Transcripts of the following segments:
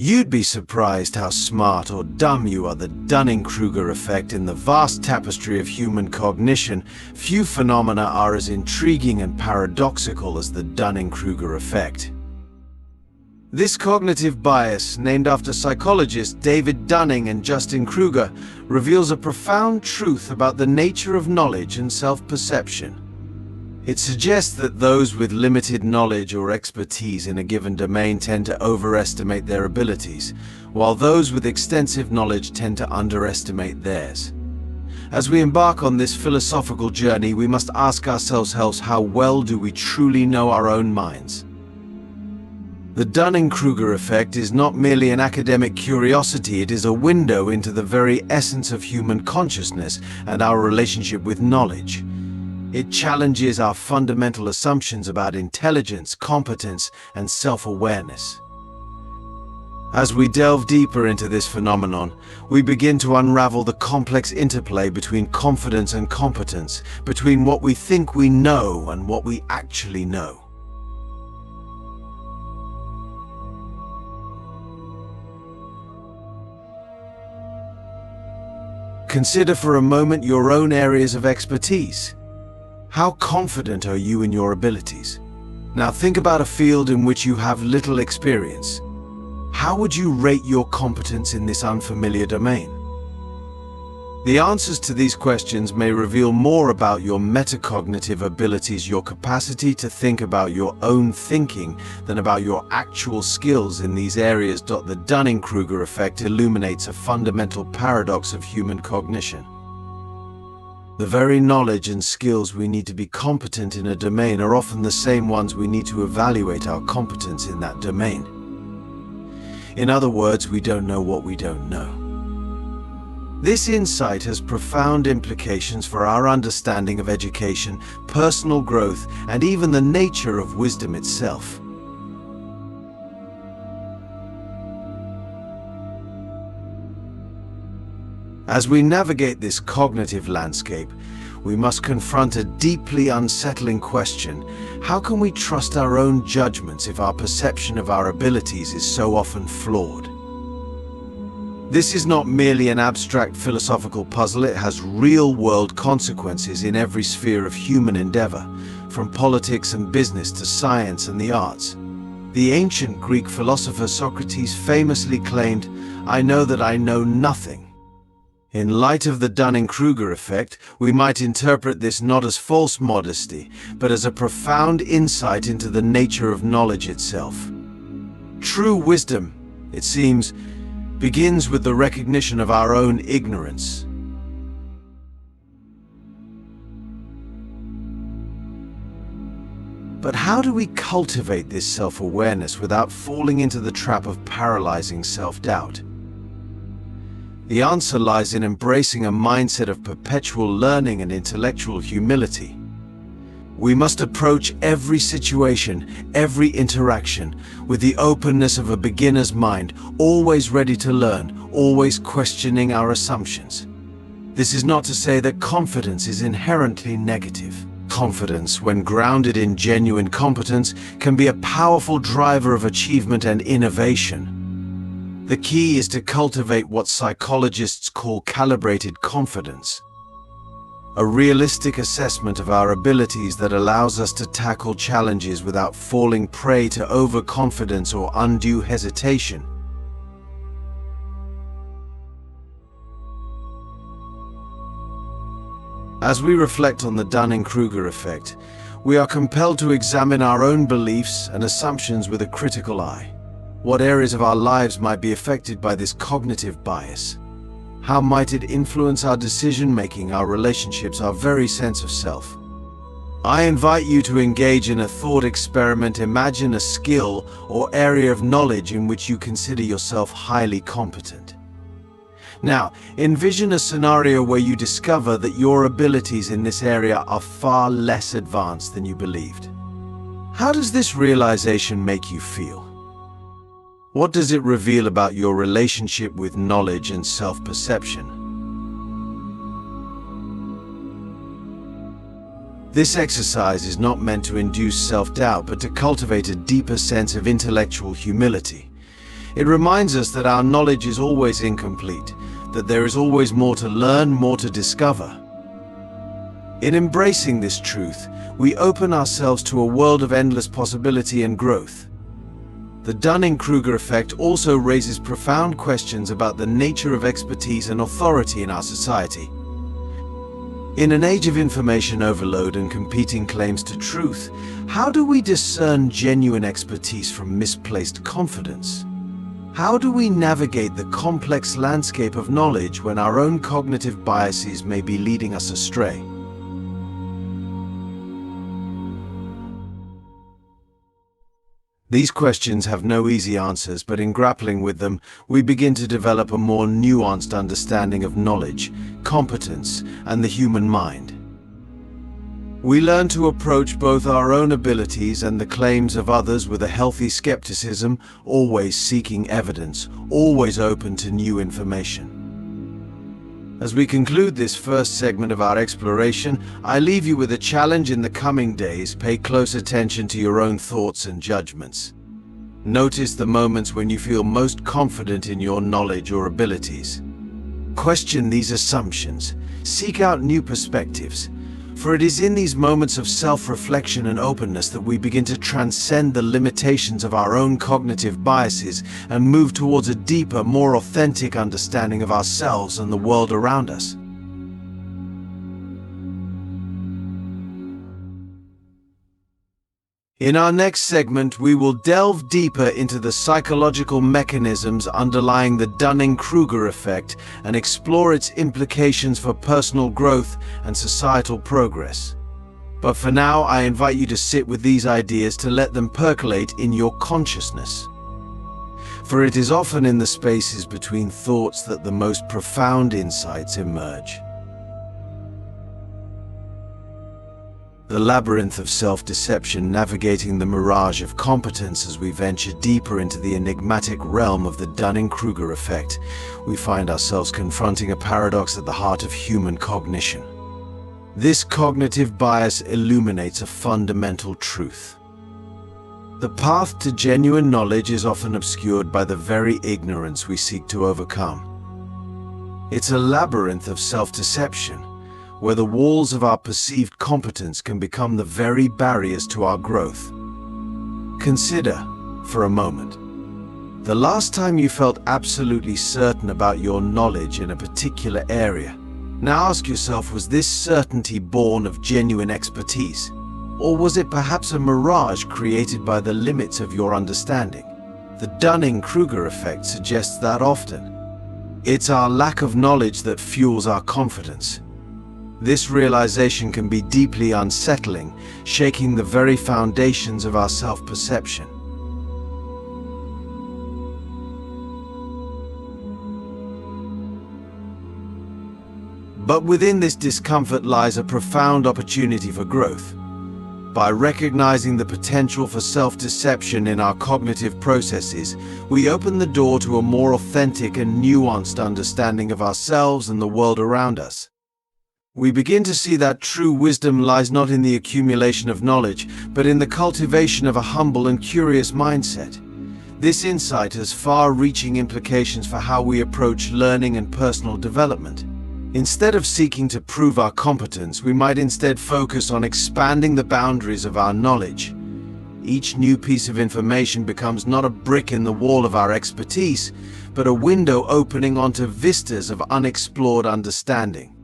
You'd be surprised how smart or dumb you are. The Dunning-Kruger effect. In the vast tapestry of human cognition, few phenomena are as intriguing and paradoxical as the Dunning-Kruger effect. This cognitive bias, named after psychologists David Dunning and Justin Kruger, reveals a profound truth about the nature of knowledge and self-perception. It suggests that those with limited knowledge or expertise in a given domain tend to overestimate their abilities, while those with extensive knowledge tend to underestimate theirs. As we embark on this philosophical journey, we must ask ourselves how well do we truly know our own minds? The Dunning-Kruger effect is not merely an academic curiosity, it is a window into the very essence of human consciousness and our relationship with knowledge. It challenges our fundamental assumptions about intelligence, competence, and self-awareness. As we delve deeper into this phenomenon, we begin to unravel the complex interplay between confidence and competence, between what we think we know and what we actually know. Consider for a moment your own areas of expertise. How confident are you in your abilities? Now think about a field in which you have little experience. How would you rate your competence in this unfamiliar domain? The answers to these questions may reveal more about your metacognitive abilities, your capacity to think about your own thinking, than about your actual skills in these areas. The Dunning-Kruger effect illuminates a fundamental paradox of human cognition. The very knowledge and skills we need to be competent in a domain are often the same ones we need to evaluate our competence in that domain. In other words, we don't know what we don't know. This insight has profound implications for our understanding of education, personal growth, and even the nature of wisdom itself. As we navigate this cognitive landscape, we must confront a deeply unsettling question: how can we trust our own judgments if our perception of our abilities is so often flawed? This is not merely an abstract philosophical puzzle, it has real-world consequences in every sphere of human endeavor, from politics and business to science and the arts. The ancient Greek philosopher Socrates famously claimed, "I know that I know nothing." In light of the Dunning-Kruger effect, we might interpret this not as false modesty, but as a profound insight into the nature of knowledge itself. True wisdom, it seems, begins with the recognition of our own ignorance. But how do we cultivate this self-awareness without falling into the trap of paralyzing self-doubt? The answer lies in embracing a mindset of perpetual learning and intellectual humility. We must approach every situation, every interaction, with the openness of a beginner's mind, always ready to learn, always questioning our assumptions. This is not to say that confidence is inherently negative. Confidence, when grounded in genuine competence, can be a powerful driver of achievement and innovation. The key is to cultivate what psychologists call calibrated confidence, a realistic assessment of our abilities that allows us to tackle challenges without falling prey to overconfidence or undue hesitation. As we reflect on the Dunning-Kruger effect, we are compelled to examine our own beliefs and assumptions with a critical eye. What areas of our lives might be affected by this cognitive bias? How might it influence our decision-making, our relationships, our very sense of self? I invite you to engage in a thought experiment. Imagine a skill or area of knowledge in which you consider yourself highly competent. Now, envision a scenario where you discover that your abilities in this area are far less advanced than you believed. How does this realization make you feel? What does it reveal about your relationship with knowledge and self-perception? This exercise is not meant to induce self-doubt, but to cultivate a deeper sense of intellectual humility. It reminds us that our knowledge is always incomplete, that there is always more to learn, more to discover. In embracing this truth, we open ourselves to a world of endless possibility and growth. The Dunning-Kruger effect also raises profound questions about the nature of expertise and authority in our society. In an age of information overload and competing claims to truth, how do we discern genuine expertise from misplaced confidence? How do we navigate the complex landscape of knowledge when our own cognitive biases may be leading us astray? These questions have no easy answers, but in grappling with them, we begin to develop a more nuanced understanding of knowledge, competence, and the human mind. We learn to approach both our own abilities and the claims of others with a healthy skepticism, always seeking evidence, always open to new information. As we conclude this first segment of our exploration, I leave you with a challenge in the coming days. Pay close attention to your own thoughts and judgments. Notice the moments when you feel most confident in your knowledge or abilities. Question these assumptions. Seek out new perspectives. For it is in these moments of self-reflection and openness that we begin to transcend the limitations of our own cognitive biases and move towards a deeper, more authentic understanding of ourselves and the world around us. In our next segment, we will delve deeper into the psychological mechanisms underlying the Dunning-Kruger effect and explore its implications for personal growth and societal progress. But for now, I invite you to sit with these ideas to let them percolate in your consciousness. For it is often in the spaces between thoughts that the most profound insights emerge. The labyrinth of self-deception, navigating the mirage of competence. As we venture deeper into the enigmatic realm of the Dunning-Kruger effect, we find ourselves confronting a paradox at the heart of human cognition. This cognitive bias illuminates a fundamental truth. The path to genuine knowledge is often obscured by the very ignorance we seek to overcome. It's a labyrinth of self-deception, where the walls of our perceived competence can become the very barriers to our growth. Consider, for a moment, the last time you felt absolutely certain about your knowledge in a particular area. Now ask yourself, was this certainty born of genuine expertise? Or was it perhaps a mirage created by the limits of your understanding? The Dunning-Kruger effect suggests that often. It's our lack of knowledge that fuels our confidence. This realization can be deeply unsettling, shaking the very foundations of our self-perception. But within this discomfort lies a profound opportunity for growth. By recognizing the potential for self-deception in our cognitive processes, we open the door to a more authentic and nuanced understanding of ourselves and the world around us. We begin to see that true wisdom lies not in the accumulation of knowledge, but in the cultivation of a humble and curious mindset. This insight has far-reaching implications for how we approach learning and personal development. Instead of seeking to prove our competence, we might instead focus on expanding the boundaries of our knowledge. Each new piece of information becomes not a brick in the wall of our expertise, but a window opening onto vistas of unexplored understanding.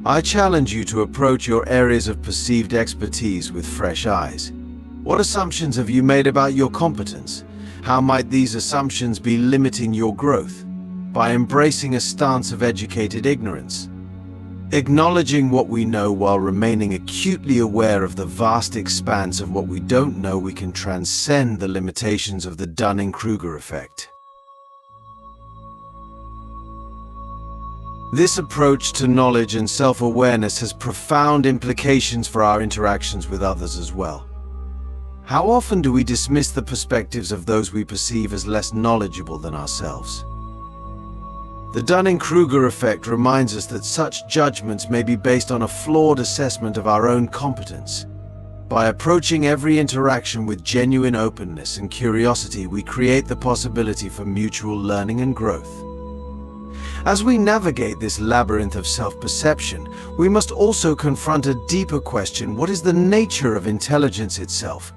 I challenge you to approach your areas of perceived expertise with fresh eyes. What assumptions have you made about your competence? How might these assumptions be limiting your growth? By embracing a stance of educated ignorance. Acknowledging what we know while remaining acutely aware of the vast expanse of what we don't know, we can transcend the limitations of the Dunning-Kruger effect. This approach to knowledge and self-awareness has profound implications for our interactions with others as well. How often do we dismiss the perspectives of those we perceive as less knowledgeable than ourselves? The Dunning-Kruger effect reminds us that such judgments may be based on a flawed assessment of our own competence. By approaching every interaction with genuine openness and curiosity, we create the possibility for mutual learning and growth. As we navigate this labyrinth of self-perception, we must also confront a deeper question: what is the nature of intelligence itself?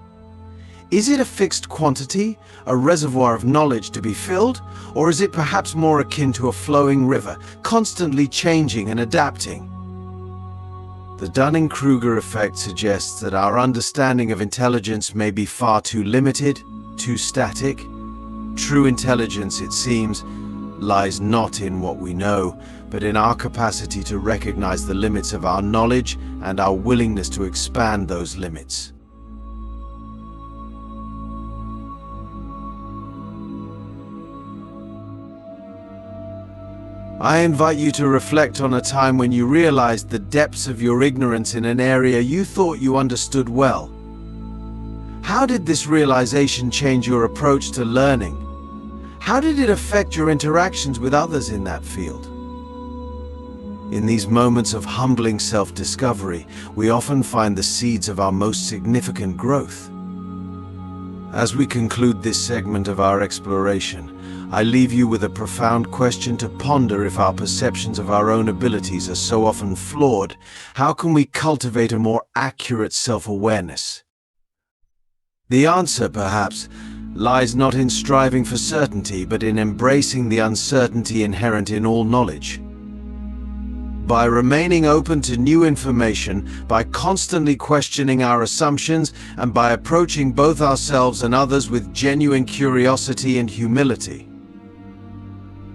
Is it a fixed quantity, a reservoir of knowledge to be filled, or is it perhaps more akin to a flowing river, constantly changing and adapting? The Dunning-Kruger effect suggests that our understanding of intelligence may be far too limited, too static. True intelligence, it seems, lies not in what we know, but in our capacity to recognize the limits of our knowledge and our willingness to expand those limits. I invite you to reflect on a time when you realized the depths of your ignorance in an area you thought you understood well. How did this realization change your approach to learning? How did it affect your interactions with others in that field? In these moments of humbling self-discovery, we often find the seeds of our most significant growth. As we conclude this segment of our exploration, I leave you with a profound question to ponder. If our perceptions of our own abilities are so often flawed, how can we cultivate a more accurate self-awareness? The answer, perhaps, lies not in striving for certainty, but in embracing the uncertainty inherent in all knowledge. By remaining open to new information, by constantly questioning our assumptions, and by approaching both ourselves and others with genuine curiosity and humility,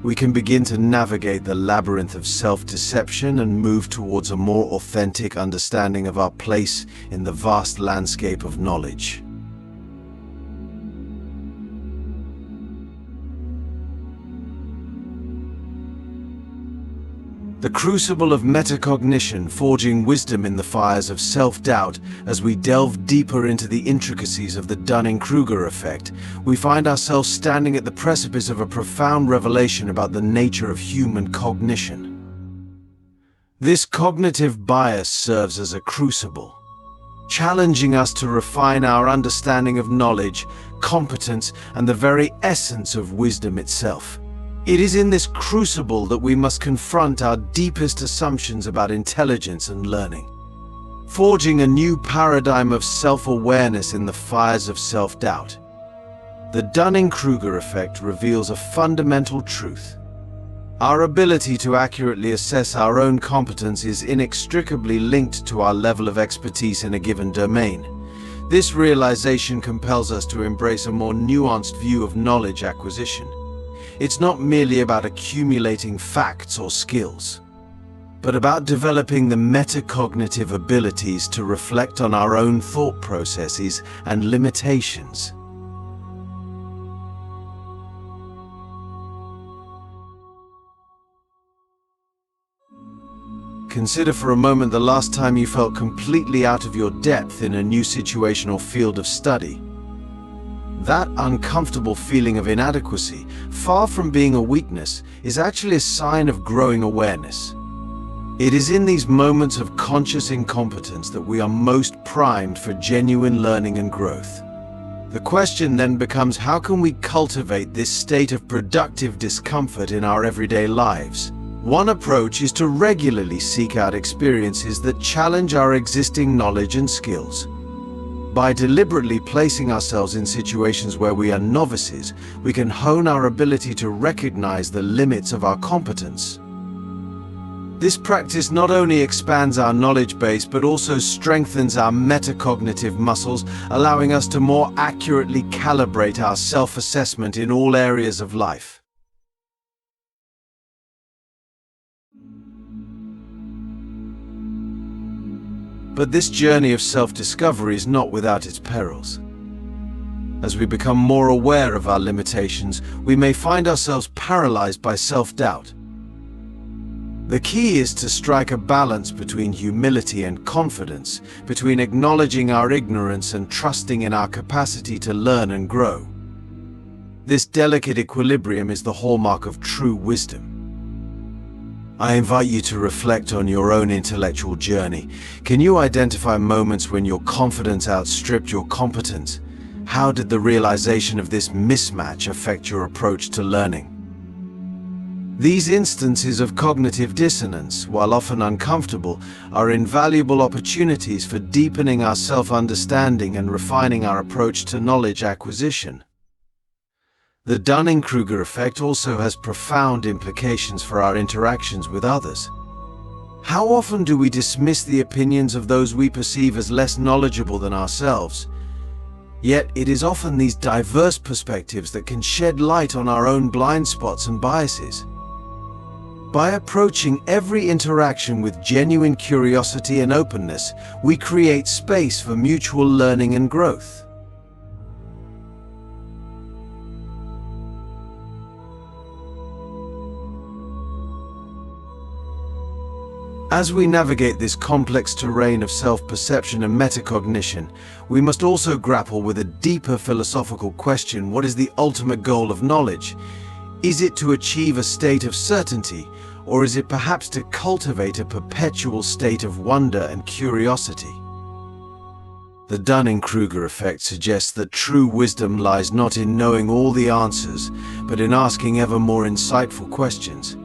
we can begin to navigate the labyrinth of self-deception and move towards a more authentic understanding of our place in the vast landscape of knowledge. The crucible of metacognition, forging wisdom in the fires of self-doubt. As we delve deeper into the intricacies of the Dunning-Kruger effect, we find ourselves standing at the precipice of a profound revelation about the nature of human cognition. This cognitive bias serves as a crucible, challenging us to refine our understanding of knowledge, competence, and the very essence of wisdom itself. It is in this crucible that we must confront our deepest assumptions about intelligence and learning, forging a new paradigm of self-awareness in the fires of self-doubt. The Dunning-Kruger effect reveals a fundamental truth. Our ability to accurately assess our own competence is inextricably linked to our level of expertise in a given domain. This realization compels us to embrace a more nuanced view of knowledge acquisition. It's not merely about accumulating facts or skills, but about developing the metacognitive abilities to reflect on our own thought processes and limitations. Consider for a moment the last time you felt completely out of your depth in a new situation or field of study. That uncomfortable feeling of inadequacy, far from being a weakness, is actually a sign of growing awareness. It is in these moments of conscious incompetence that we are most primed for genuine learning and growth. The question then becomes, how can we cultivate this state of productive discomfort in our everyday lives? One approach is to regularly seek out experiences that challenge our existing knowledge and skills. By deliberately placing ourselves in situations where we are novices, we can hone our ability to recognize the limits of our competence. This practice not only expands our knowledge base, but also strengthens our metacognitive muscles, allowing us to more accurately calibrate our self-assessment in all areas of life. But this journey of self-discovery is not without its perils. As we become more aware of our limitations, we may find ourselves paralyzed by self-doubt. The key is to strike a balance between humility and confidence, between acknowledging our ignorance and trusting in our capacity to learn and grow. This delicate equilibrium is the hallmark of true wisdom. I invite you to reflect on your own intellectual journey. Can you identify moments when your confidence outstripped your competence? How did the realization of this mismatch affect your approach to learning? These instances of cognitive dissonance, while often uncomfortable, are invaluable opportunities for deepening our self-understanding and refining our approach to knowledge acquisition. The Dunning-Kruger effect also has profound implications for our interactions with others. How often do we dismiss the opinions of those we perceive as less knowledgeable than ourselves? Yet it is often these diverse perspectives that can shed light on our own blind spots and biases. By approaching every interaction with genuine curiosity and openness, we create space for mutual learning and growth. As we navigate this complex terrain of self-perception and metacognition, we must also grapple with a deeper philosophical question: what is the ultimate goal of knowledge? Is it to achieve a state of certainty, or is it perhaps to cultivate a perpetual state of wonder and curiosity? The Dunning-Kruger effect suggests that true wisdom lies not in knowing all the answers, but in asking ever more insightful questions.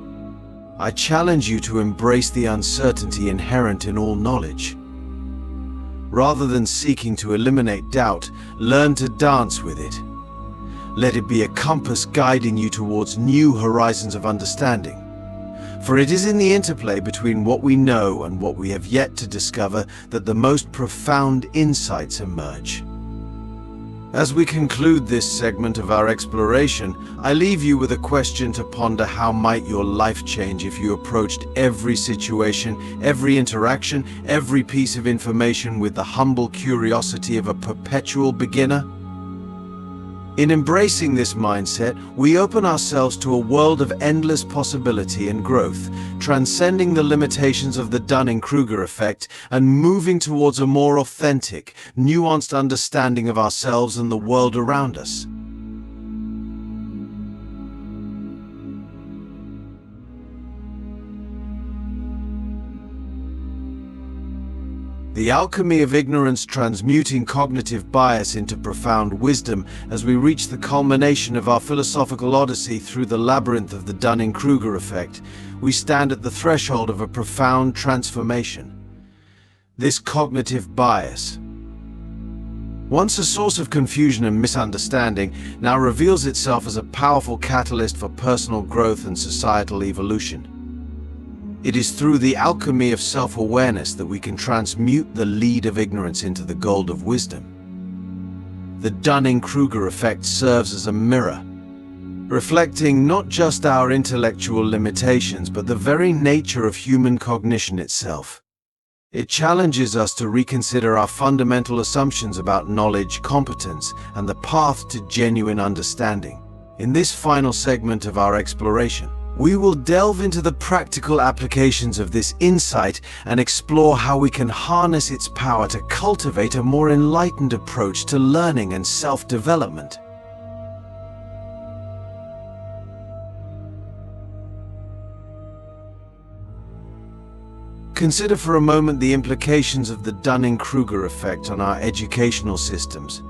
I challenge you to embrace the uncertainty inherent in all knowledge. Rather than seeking to eliminate doubt, learn to dance with it. Let it be a compass guiding you towards new horizons of understanding. For it is in the interplay between what we know and what we have yet to discover that the most profound insights emerge. As we conclude this segment of our exploration, I leave you with a question to ponder: how might your life change if you approached every situation, every interaction, every piece of information with the humble curiosity of a perpetual beginner? In embracing this mindset, we open ourselves to a world of endless possibility and growth, transcending the limitations of the Dunning-Kruger effect and moving towards a more authentic, nuanced understanding of ourselves and the world around us. The alchemy of ignorance, transmuting cognitive bias into profound wisdom. As we reach the culmination of our philosophical odyssey through the labyrinth of the Dunning-Kruger effect, we stand at the threshold of a profound transformation. This cognitive bias, once a source of confusion and misunderstanding, now reveals itself as a powerful catalyst for personal growth and societal evolution. It is through the alchemy of self-awareness that we can transmute the lead of ignorance into the gold of wisdom. The Dunning-Kruger effect serves as a mirror, reflecting not just our intellectual limitations, but the very nature of human cognition itself. It challenges us to reconsider our fundamental assumptions about knowledge, competence, and the path to genuine understanding. In this final segment of our exploration, we will delve into the practical applications of this insight and explore how we can harness its power to cultivate a more enlightened approach to learning and self-development. Consider for a moment the implications of the Dunning-Kruger effect on our educational systems.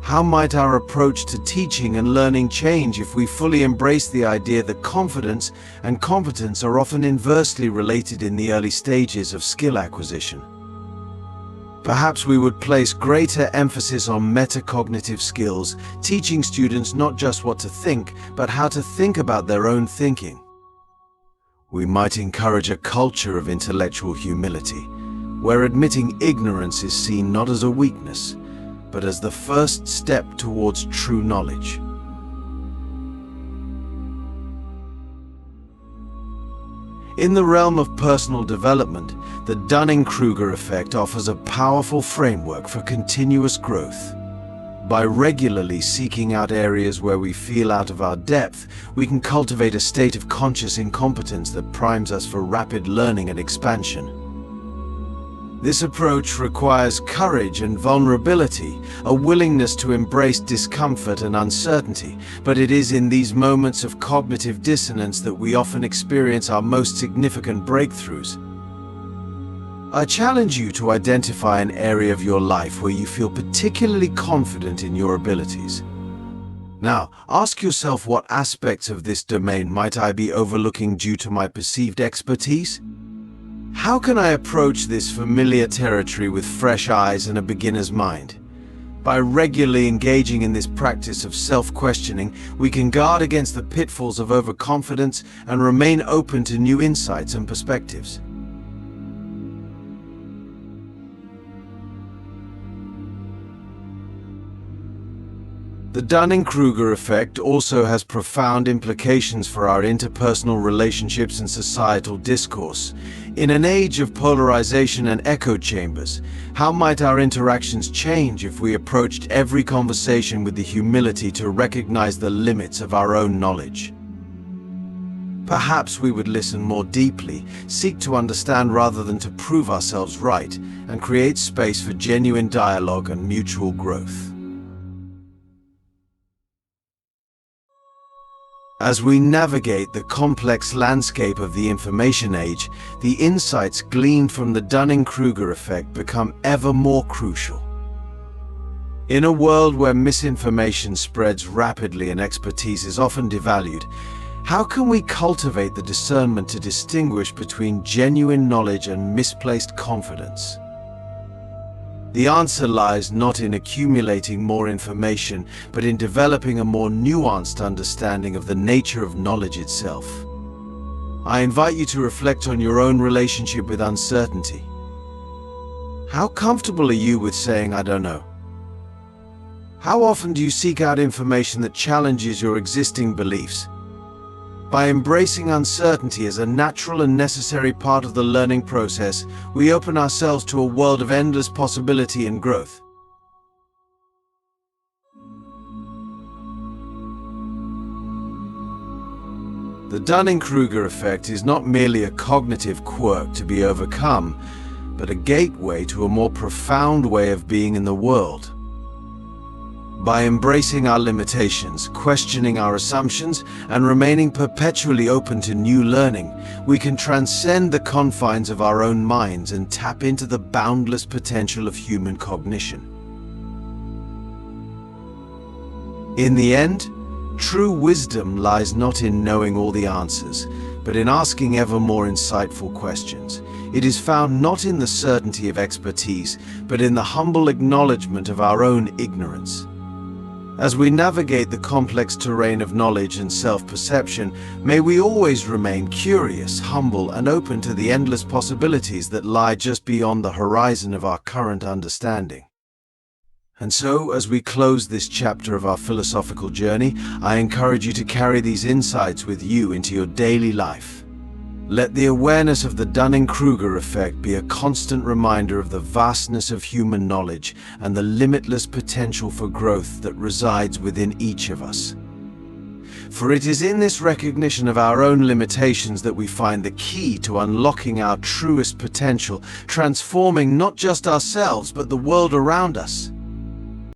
How might our approach to teaching and learning change if we fully embrace the idea that confidence and competence are often inversely related in the early stages of skill acquisition? Perhaps we would place greater emphasis on metacognitive skills, teaching students not just what to think, but how to think about their own thinking. We might encourage a culture of intellectual humility, where admitting ignorance is seen not as a weakness, but as the first step towards true knowledge. In the realm of personal development, the Dunning-Kruger effect offers a powerful framework for continuous growth. By regularly seeking out areas where we feel out of our depth, we can cultivate a state of conscious incompetence that primes us for rapid learning and expansion. This approach requires courage and vulnerability, a willingness to embrace discomfort and uncertainty, but it is in these moments of cognitive dissonance that we often experience our most significant breakthroughs. I challenge you to identify an area of your life where you feel particularly confident in your abilities. Now, ask yourself, what aspects of this domain might I be overlooking due to my perceived expertise? How can I approach this familiar territory with fresh eyes and a beginner's mind? By regularly engaging in this practice of self-questioning, we can guard against the pitfalls of overconfidence and remain open to new insights and perspectives. The Dunning-Kruger effect also has profound implications for our interpersonal relationships and societal discourse. In an age of polarization and echo chambers, how might our interactions change if we approached every conversation with the humility to recognize the limits of our own knowledge? Perhaps we would listen more deeply, seek to understand rather than to prove ourselves right, and create space for genuine dialogue and mutual growth. As we navigate the complex landscape of the information age, the insights gleaned from the Dunning-Kruger effect become ever more crucial. In a world where misinformation spreads rapidly and expertise is often devalued, how can we cultivate the discernment to distinguish between genuine knowledge and misplaced confidence? The answer lies not in accumulating more information, but in developing a more nuanced understanding of the nature of knowledge itself. I invite you to reflect on your own relationship with uncertainty. How comfortable are you with saying, "I don't know"? How often do you seek out information that challenges your existing beliefs? By embracing uncertainty as a natural and necessary part of the learning process, we open ourselves to a world of endless possibility and growth. The Dunning-Kruger effect is not merely a cognitive quirk to be overcome, but a gateway to a more profound way of being in the world. By embracing our limitations, questioning our assumptions, and remaining perpetually open to new learning, we can transcend the confines of our own minds and tap into the boundless potential of human cognition. In the end, true wisdom lies not in knowing all the answers, but in asking ever more insightful questions. It is found not in the certainty of expertise, but in the humble acknowledgement of our own ignorance. As we navigate the complex terrain of knowledge and self-perception, may we always remain curious, humble, and open to the endless possibilities that lie just beyond the horizon of our current understanding. And so, as we close this chapter of our philosophical journey, I encourage you to carry these insights with you into your daily life. Let the awareness of the Dunning-Kruger effect be a constant reminder of the vastness of human knowledge and the limitless potential for growth that resides within each of us. For it is in this recognition of our own limitations that we find the key to unlocking our truest potential, transforming not just ourselves but the world around us.